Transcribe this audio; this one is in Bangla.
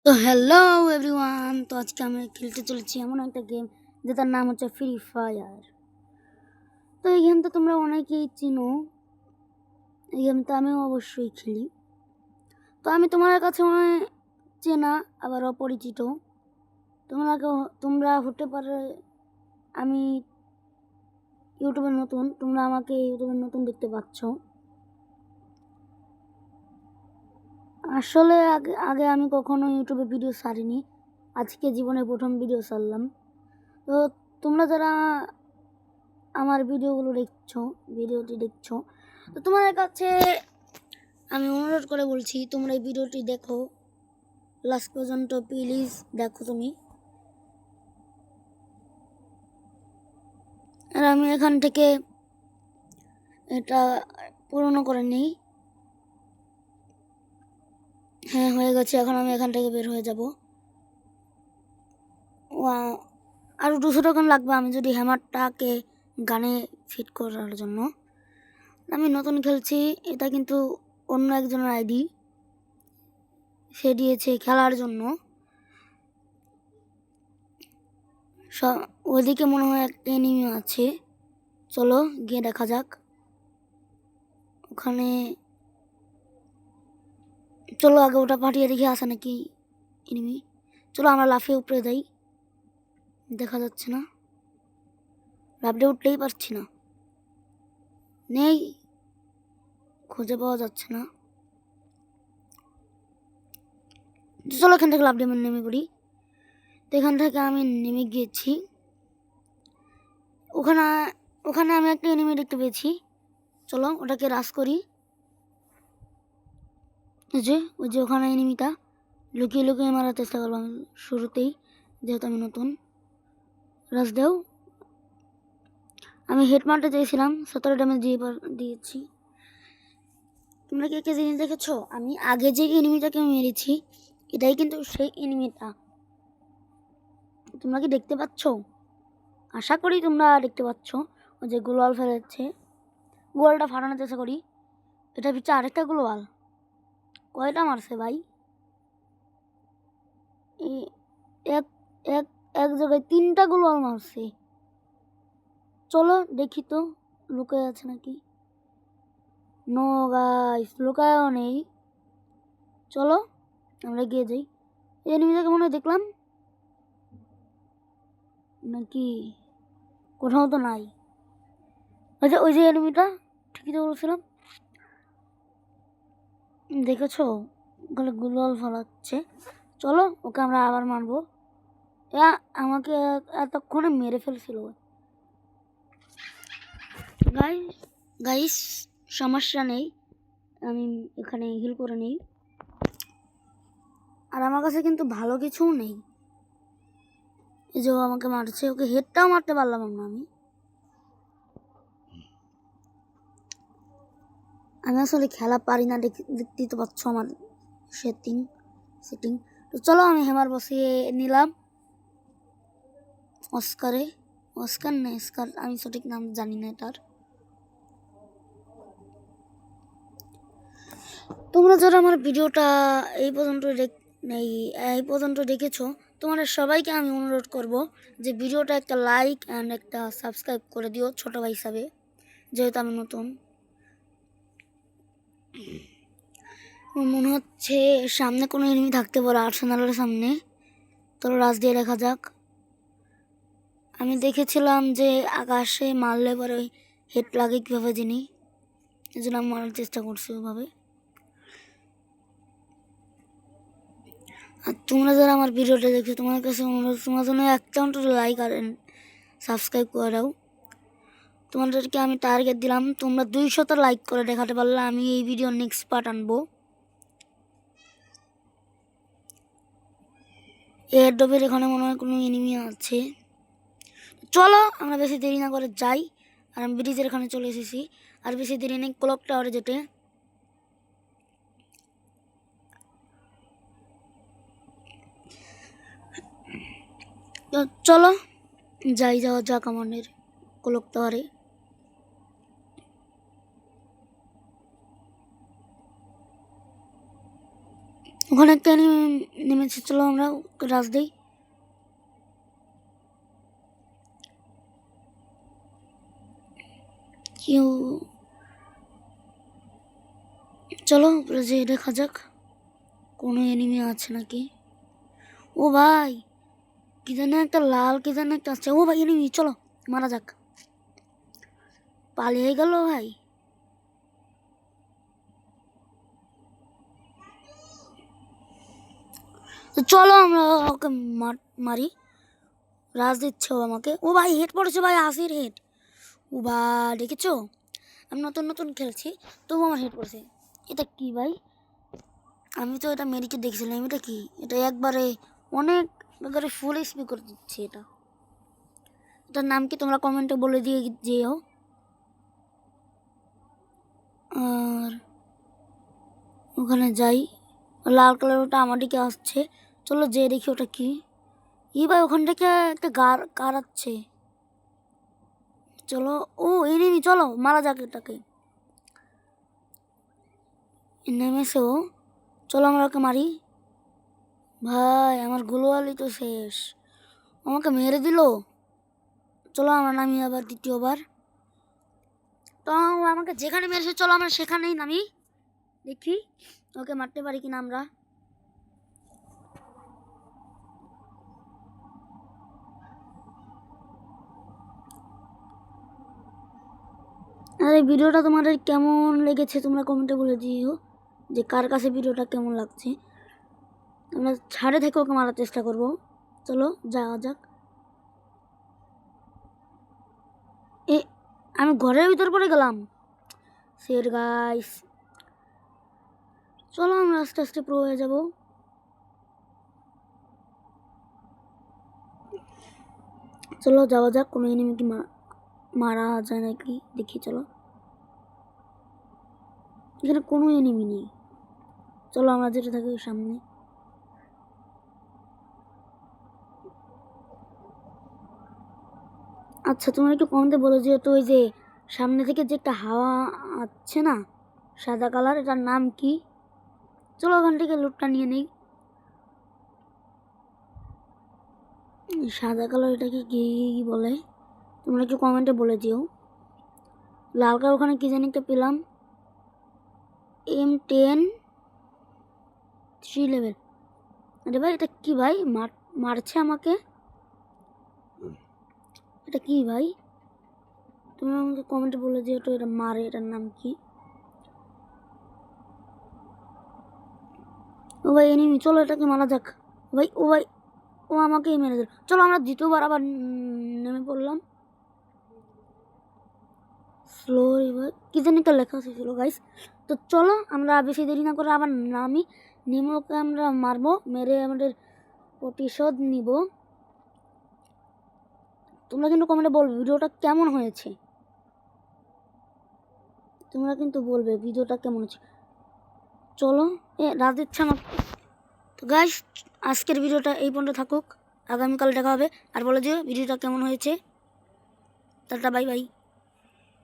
তো হ্যালো এভরিওয়ান, তো আজকে আমি খেলতে চলেছি এমন একটা গেম যেটার নাম হচ্ছে ফ্রি ফায়ার। তো এই গেমটা তোমরা অনেকেই চিনো, এই গেমটা আমিও অবশ্যই খেলি। তো আমি তোমার কাছে চেনা আবার অপরিচিত। তোমরা হতে পারে আমি ইউটিউবে নতুন, তোমরা আমাকে ইউটিউবে নতুন দেখতে পাচ্ছ। আসলে আগে আগে আমি কখনো ইউটিউবে ভিডিও ছাড়িনি, আজকে জীবনের প্রথম ভিডিও ছাড়লাম। তো তোমরা যারা আমার ভিডিওটি দেখছো, তো তোমার কাছে আমি অনুরোধ করে বলছি তোমরা এই ভিডিওটি দেখো লাস্ট পর্যন্ত, প্লিজ দেখো তুমি। আর আমি এখান থেকে এটা পূরণ করে নিই। হ্যাঁ, হয়ে গেছে। এখন আমি এখান থেকে বের হয়ে যাব। আরও 200 টোকেন লাগবে আমি যদি হ্যামারটাকে গানে ফিট করার জন্য। আমি নতুন খেলছি, এটা কিন্তু অন্য একজনের আইডি, সে দিয়েছে খেলার জন্য। ওইদিকে মনে হয় একটা এনিমি আছে, চলো গিয়ে দেখা যাক ওখানে। চলো আগে ওটা পাঠিয়ে দেখি আসে নাকি এনিমি। চলো আমরা লাফিয়ে উপরে যাই, দেখা যাচ্ছে না, লাফিয়ে উঠতেই পারছি না, নেই, খুঁজে পাওয়া যাচ্ছে না। চলো এখান থেকে লাফিয়ে আমি নেমে পড়ি। তো এখান থেকে আমি নেমে গিয়েছি, ওখানে ওখানে আমি একটা এনিমি দেখতে পেয়েছি। চলো ওটাকে রাশ করি। ওই যে ওখানে এনিমিটা, লুকিয়ে লুকিয়ে মারার চেষ্টা করবো আমি শুরুতেই, যেহেতু আমি নতুন। রাশ দেও। আমি হেড মারতে চেয়েছিলাম, 17 ড্যামেজ দিয়েছি। তোমরা কি একটা জিনিস দেখেছো, আমি আগে যে এনিমিটাকে মেরেছি এটাই কিন্তু সেই এনিমিটা। তোমরা কি দেখতে পাচ্ছ? আশা করি তোমরা দেখতে পাচ্ছ। ওই যে গ্লোয়াল ফেলেছে, গোয়ালটা ফাটানোর চেষ্টা করি। এটা পিছনে আরেকটা গ্লোয়াল, কয়টা মারছে ভাই? এক এক এক জায়গায় 3টা গ্লোয়াল মারছে। চলো দেখি তো লুকায় আছে নাকি। নো গাইস, লুকায়ও নেই। চলো আমরা গিয়ে যাই। এনিমিটাকে মনে হয় দেখলাম নাকি, কোথাও তো নাই। আচ্ছা ওই যে এনিমিটা, ঠিকই তো বলছিলাম। দেখেছো ওখানে গুলওয়াল ফলাচ্ছে। চলো ওকে আমরা আবার মারবো। আমাকে এতক্ষণে মেরে ফেলছিল। গাইস গাইস সমস্যা নেই, আমি এখানে হিল করে নিই। আর আমার কাছে কিন্তু ভালো কিছুও নেই। এই যে আমাকে মারছে, ওকে হেডটাও মারতে পারলাম না আমি। আমি আসলে খেলা পারি না, দেখতেই তো পাচ্ছ আমার সেটিং। তো চলো আমি হ্যামার বসিয়ে নিলাম অস্কার না স্কার, আমি সঠিক নাম জানি না এটার। তোমরা যারা আমার ভিডিওটা এই পর্যন্ত দেখেছো, তোমাদের সবাইকে আমি অনুরোধ করব যে ভিডিওটা একটা লাইক অ্যান্ড একটা সাবস্ক্রাইব করে দিও ছোটো ভাই হিসাবে, যেহেতু আমি নতুন। মনে হচ্ছে সামনে কোনো এনিমি থাকতে পারে, আর্সেনালের সামনে। তোর রাজ দিয়ে দেখা যাক। আমি দেখেছিলাম যে আকাশে মারলে পরে হেড লাগে কীভাবে জানি, এই জন্য আমি মারার চেষ্টা করছি ওইভাবে। আর তোমরা যারা আমার ভিডিওটা দেখছো, তোমার কাছে অনুরোধ, তোমার জন্য একটা অন্তত লাইক আর সাবস্ক্রাইব করে দাও। তোমাদেরকে আমি টার্গেট দিলাম, তোমরা 200টা লাইক করে দেখাতে পারলে আমি এই ভিডিও নেক্সট পার্ট আনবো। এর ডবের এখানে মনে হয় কোনো এনিমি আছে। চলো আমরা বেশি দেরি না করে যাই। আর আমি ব্রিজের এখানে চলে এসেছি, আর বেশি দেরি নেই ক্লক টাওয়ারে যেতে। তো চলো যাওয়া যাক আমাদের ক্লক টাওয়ারে। ওখানে একটা নেমেছে, চলো আমরা রাজ দেই। কেউ চলো যে দেখা যাক কোনো এনিমি আছে নাকি। ও ভাই কি জানে একটা লাল কি জানে একটা আছে। ও ভাই এনিমি, চলো মারা যাক। পালিয়ে গেল ভাই। তো চলো আমরা ওকে মারি। রাজ দিচ্ছে ও আমাকে। ও ভাই হেড পড়েছে ভাই, আসির হেড। ও ভাই দেখেছো, আমি নতুন নতুন খেলছি তবু আমার হেড পড়েছে। এটা কি ভাই, আমি তো এটা মেরিকে দেখছিলাম। এটা কি, এটা একবারে অনেক একবারে ফুল স্পিড করে দিচ্ছে। এটার নাম কি তোমরা কমেন্টে বলে দিয়ে যেও। আর ওখানে যাই, লাল কালার ওটা আমার দিকে আসছে। চলো যে দেখি ওটা কি। ভাই ওখান থেকে একটা কার আসছে। চলো, ও এনিমি, চলো মারা যাক এটাকে। নেমেছে ও, চলো আমরা ওকে মারি। ভাই আমার গোলওয়ালি তো শেষ, আমাকে মেরে দিল। চলো আমরা নামি আবার দ্বিতীয়বার। তো আমাকে যেখানে মেরেছে চলো আমরা সেখানেই নামি, দেখি ওকে মারতে পারি কিনা আমরা। আর এই ভিডিওটা তোমাদের কেমন লেগেছে তোমরা কমেন্টে বলে দিও, যে কার কাছে ভিডিওটা কেমন লাগছে। আমরা ছাড়ে থেকে ওকে মারার চেষ্টা করব। চলো যাওয়া যাক। এ আমি ঘরের ভিতর পড়ে গেলাম। সের গাইস, চলো আমরা আস্তে আস্তে প্রো হয়ে যাব। চলো যাওয়া যাক, কোনো এনিমি কি মারা যায় নাকি দেখি। চলো, এখানে কোনো এনিমি নেই। চলো আমরা যেটা থাকি সামনে। আচ্ছা তোমরা একটু কমতে বলো যে, তো ওই যে সামনে থেকে যে একটা হাওয়া আসছে না সাদা কালার, এটার নাম কি? চলো ওখান থেকে লুটটা নিয়ে নেই। সাদা কালার এটাকে কি বলে তোমরা একটু কমেন্টে বলে দিও। লাল কালার ওখানে কি জানি একটা পেলাম, M10 3 লেভেল। আরে ভাই এটা কি ভাই, মারছে আমাকে। এটা কি ভাই, তুমি আমাকে কমেন্টে বলে দিও তো এটা মারে, এটার নাম কি? ও ভাই এনিমি, চলো এটাকে মারা যাক। ভাই ও ভাই, ও আমাকেই মেরে দিল। চলো আমরা দ্বিতীয়বার আবার নেমে পড়লাম। স্লো রিভার কি জানি একটা লেখা ছিল গাইস। তো চলো আমরা বেশি দেরি না করে আবার নামি, নেমে ওকে আমরা মারবো, মেরে আমাদের প্রতিশোধ নিব। তোমরা কিন্তু কমেন্টে বলবে ভিডিওটা কেমন হয়েছে, তোমরা কিন্তু বলবে ভিডিওটা কেমন হয়েছে। চলো রাত দিচ্ছে আমার। তো গাইস আজকের ভিডিওটা এই পর্যন্ত থাকুক, আগামীকাল দেখা হবে। আর বলে দিও ভিডিওটা কেমন হয়েছে। Tata bye bye.